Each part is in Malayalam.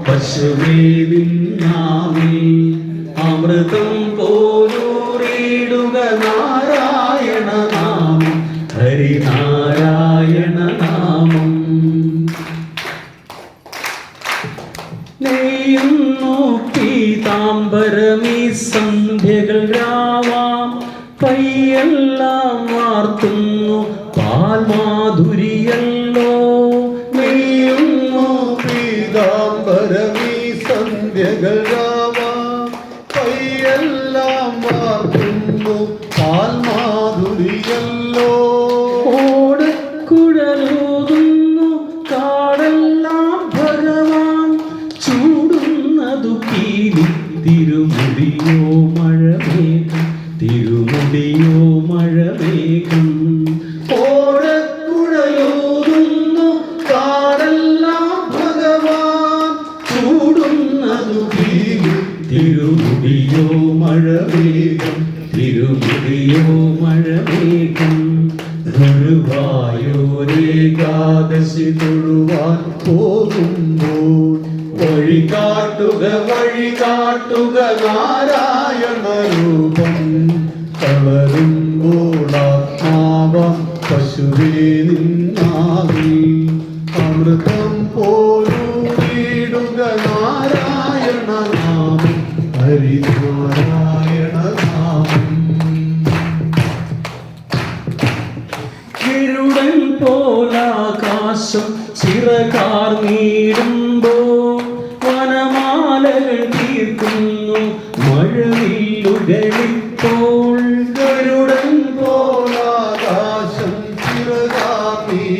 പശുവേ നിന്നാമേ അമൃതം പോലൂറിടുക നാരായണ നാമം ഹരിനാരായണ നാമം. നെയ്യുന്നു പീതാംബരമീ സന്ധ്യകൾ രാവാം പയ്യെല്ലാം വാർത്തുന്നു പാൽമാധുരിയല്ലോ. നെയ്യുന്നു പീതാംബരമീ സന്ധ്യകൾ രാവാം പയ്യെല്ലാം വാർത്തുന്നു പാൽമാധുരിയല്ലോ. ഓടക്കുഴലൂതുന്നു കാടെല്ലാം ഭഗവാൻ ചൂടുന്നതു കീലി തിരുമുടിയോ മഴമേഘം തിരുമുടിയോ മഴമേഘം. ഓടക്കുഴലൂതുന്നു കാടെല്ലാം ഭഗവാൻ ചൂടുന്നതു കീലി തിരുമുടിയോ മഴമേഘം തിരുമുടിയോ മഴമേഘം. ഗുരുവായൂരേകാദശി തൊഴുവാൻ പോകുമ്പോൾ വഴികാട്ടുക വഴികാട്ടുക നാരായണ രൂപം. തളരുമ്പോൾ ആത്മാവം പശുവേ നിന്നാവി അമൃതം പോലൂറിടുക നാരായണ നാമം ഹരിനാരായണ നാമം. ഗരുഡൻ പോലാകാശം ചിറകാർന്നിടുമ്പോ വനമാലകൾ തീർക്കുന്നു മഴവില്ലുകളിപ്പോൾ. ഗരുഡൻ പോലാകാശം ചിറകാർന്നിടുമ്പോൾ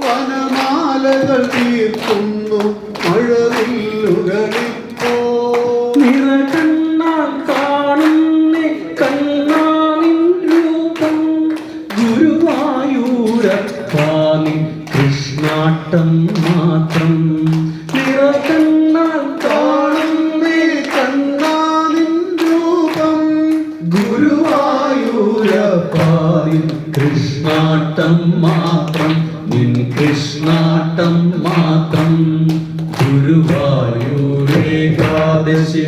വനമാലകൾ തീർക്കുന്നു മഴവില്ലുകളിപ്പോൾ. നിറകണ്ണാൽ കാണുന്നേ കണ്ണാവിൻ രൂപം ഗുരുവായൂരപ്പാനിൻ കൃഷ്ണാട്ടം മാത്രം. നിറകണ്ണാൽ കാണുന്നേ കണ്ണാനിൻ രൂപം ഗുരുവായൂരപ്പാനിൻ കൃഷ്ണാട്ടം മാത്രം നിൻ കൃഷ്ണാട്ടം മാത്രം. ഗുരുവായൂരേകാദശി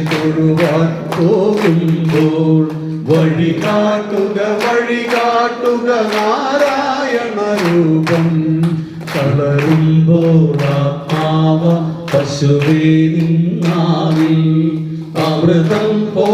തൊഴുവാൻ പോകുമ്പോൾ വഴികാട്ടുക വഴികാട്ടുക നാരായണ രൂപം. തളരുമ്പോൾ ആത്മാവ പശുവേ നിന്നാവി അമൃതം പോ